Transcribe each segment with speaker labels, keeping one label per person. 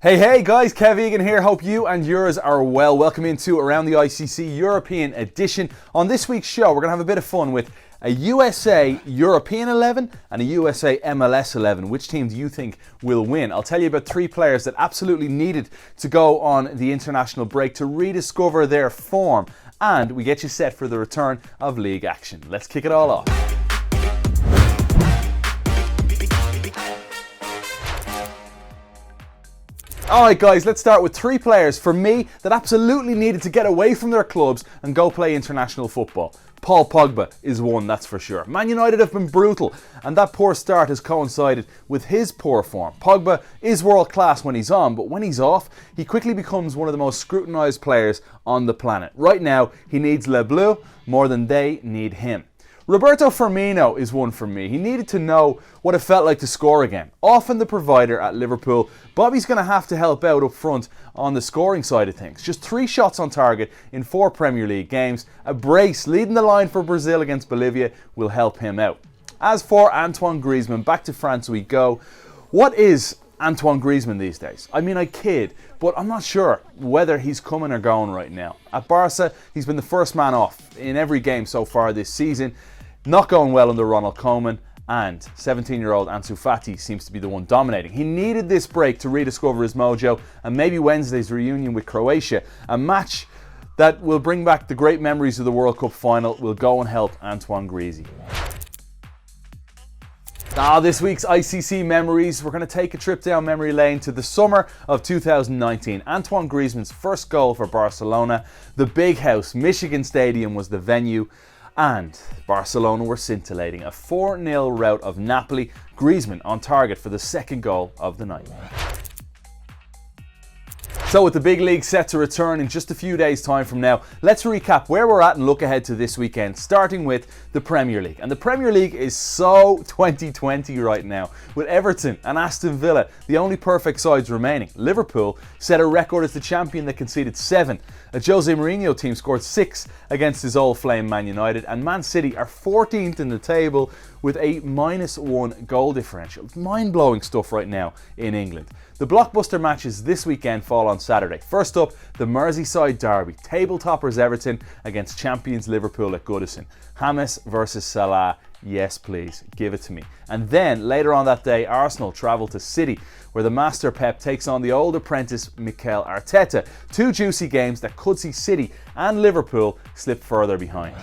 Speaker 1: Hey guys, Kevin Egan here. Hope you and yours are well. Welcome into Around the ICC European Edition. On this week's show, we're going to have a bit of fun with a USA European 11 and a USA MLS 11. Which team do you think will win? I'll tell you about three players that absolutely needed to go on the international break to rediscover their form. And we get you set for the return of league action. Let's kick it all off. Alright guys, let's start with three players for me that absolutely needed to get away from their clubs and go play international football. Paul Pogba is one, that's for sure. Man United have been brutal, and that poor start has coincided with his poor form. Pogba is world class when he's on, but when he's off, he quickly becomes one of the most scrutinised players on the planet. Right now, he needs Les Bleus more than they need him. Roberto Firmino is one for me. He needed to know what it felt like to score again. Often the provider at Liverpool, Bobby's going to have to help out up front on the scoring side of things. Just 3 shots on target in 4 Premier League games. A brace leading the line for Brazil against Bolivia will help him out. As for Antoine Griezmann, back to France we go. What is Antoine Griezmann these days? I mean, I kid, but I'm not sure whether he's coming or going right now. At Barca, he's been the first man off in every game so far this season. Not going well under Ronald Koeman, and 17-year-old Ansu Fati seems to be the one dominating. He needed this break to rediscover his mojo, and maybe Wednesday's reunion with Croatia, a match that will bring back the great memories of the World Cup final, will go and help Antoine Griezmann. This week's ICC memories, we're going to take a trip down memory lane to the summer of 2019. Antoine Griezmann's first goal for Barcelona. The Big House, Michigan Stadium was the venue, and Barcelona were scintillating. A 4-0 rout of Napoli. Griezmann on target for the second goal of the night. So with the big league set to return in just a few days' time from now, let's recap where we're at and look ahead to this weekend, starting with the Premier League. And the Premier League is so 2020 right now, with Everton and Aston Villa the only perfect sides remaining. Liverpool set a record as the champion that conceded 7. A Jose Mourinho team scored 6 against his old flame Man United, and Man City are 14th in the table with a -1 goal differential. It's mind-blowing stuff right now in England. The blockbuster matches this weekend fall on Saturday. First up, the Merseyside derby. Table toppers Everton against champions Liverpool at Goodison. James versus Salah. Yes, please, give it to me. And then, later on that day, Arsenal travel to City, where the master Pep takes on the old apprentice Mikel Arteta. 2 juicy games that could see City and Liverpool slip further behind.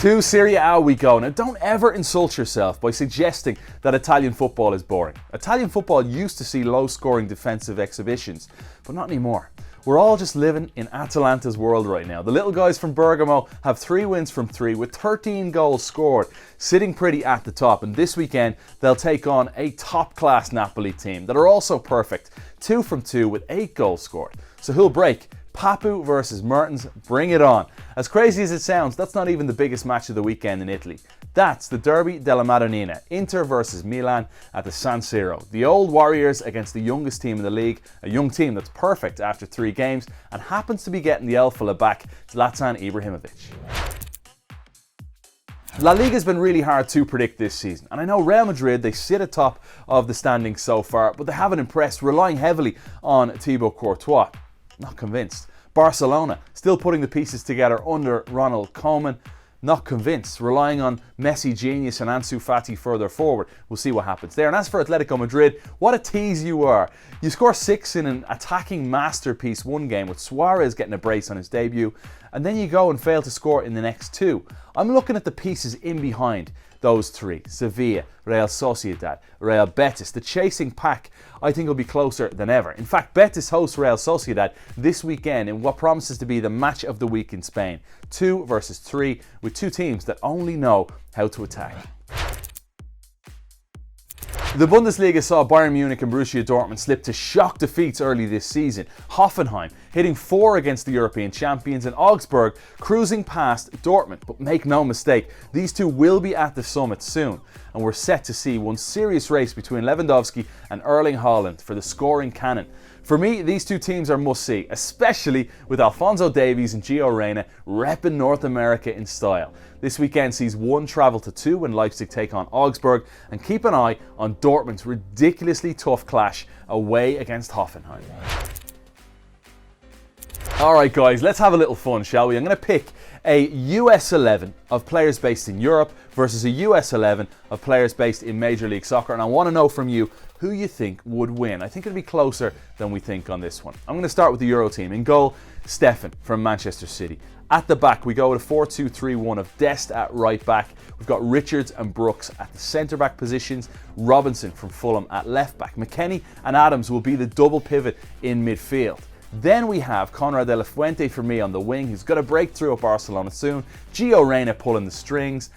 Speaker 1: To Serie A we go. Now, don't ever insult yourself by suggesting that Italian football is boring. Italian football used to see low-scoring defensive exhibitions, but not anymore. We're all just living in Atalanta's world right now. The little guys from Bergamo have 3 wins from 3 with 13 goals scored, sitting pretty at the top. And this weekend, they'll take on a top-class Napoli team that are also perfect. 2 from 2 with 8 goals scored. So who'll break? Papu versus Mertens, bring it on. As crazy as it sounds, that's not even the biggest match of the weekend in Italy. That's the Derby della Madonnina, Inter versus Milan at the San Siro. The old Warriors against the youngest team in the league, a young team that's perfect after 3 games and happens to be getting the El Fella back, Zlatan Ibrahimovic. La Liga's been really hard to predict this season, and I know Real Madrid, they sit atop of the standings so far, but they haven't impressed, relying heavily on Thibaut Courtois. Not convinced. Barcelona, still putting the pieces together under Ronald Koeman. Not convinced. Relying on Messi genius and Ansu Fati further forward. We'll see what happens there. And as for Atletico Madrid, what a tease you are. You score 6 in an attacking masterpiece one game with Suarez getting a brace on his debut, and then you go and fail to score in the next 2. I'm looking at the pieces in behind those 3. Sevilla, Real Sociedad, Real Betis. The chasing pack, I think, will be closer than ever. In fact, Betis hosts Real Sociedad this weekend in what promises to be the match of the week in Spain. 2 versus 3, with 2 teams that only know how to attack. The Bundesliga saw Bayern Munich and Borussia Dortmund slip to shock defeats early this season. Hoffenheim hitting 4 against the European champions, and Augsburg cruising past Dortmund. But make no mistake, these 2 will be at the summit soon, and we're set to see one serious race between Lewandowski and Erling Haaland for the scoring cannon. For me, these two teams are must-see, especially with Alphonso Davies and Gio Reyna repping North America in style. This weekend sees one travel to two when Leipzig take on Augsburg, and keep an eye on Dortmund's ridiculously tough clash away against Hoffenheim. Alright guys, let's have a little fun, shall we? I'm going to pick a US 11 of players based in Europe versus a US 11 of players based in Major League Soccer, and I want to know from you who you think would win. I think it'll be closer than we think on this one. I'm going to start with the Euro team. In goal, Stefan from Manchester City. At the back, we go with a 4-2-3-1 of Dest at right back. We've got Richards and Brooks at the centre-back positions. Robinson from Fulham at left back. McKennie and Adams will be the double pivot in midfield. Then we have Conrad de la Fuente for me on the wing, who's got to break through at Barcelona soon. Gio Reyna pulling the strings.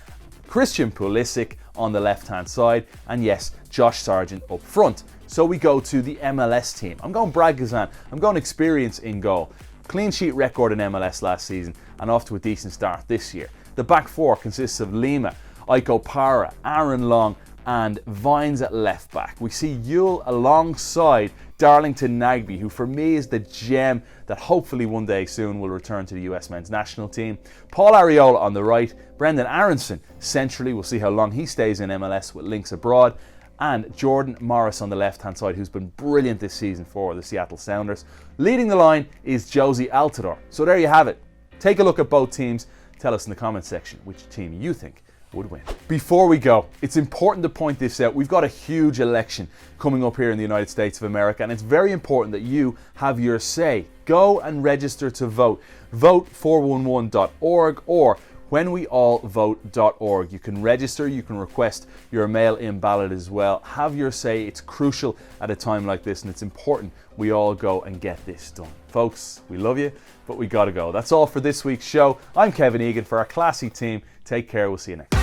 Speaker 1: Christian Pulisic on the left-hand side. And yes, Josh Sargent up front. So we go to the MLS team. I'm going Brad Guzan. I'm going experience in goal. Clean sheet record in MLS last season and off to a decent start this year. The back four consists of Lima, Iko Para, Aaron Long and Vines at left back. We see Yule alongside Darlington Nagbe, who for me is the gem that hopefully one day soon will return to the US men's national team. Paul Arriola on the right, Brendan Aronson centrally, we'll see how long he stays in MLS with links abroad, and Jordan Morris on the left-hand side, who's been brilliant this season for the Seattle Sounders. Leading the line is Josie Altidore. So there you have it. Take a look at both teams. Tell us in the comments section which team you think would win. Before we go, it's important to point this out. We've got a huge election coming up here in the United States of America, and it's very important that you have your say. Go and register to vote. Vote411.org or whenweallvote.org. You can register, you can request your mail-in ballot as well. Have your say. It's crucial at a time like this, and it's important we all go and get this done. Folks, we love you, but we gotta go. That's all for this week's show. I'm Kevin Egan for our classy team. Take care. We'll see you next time.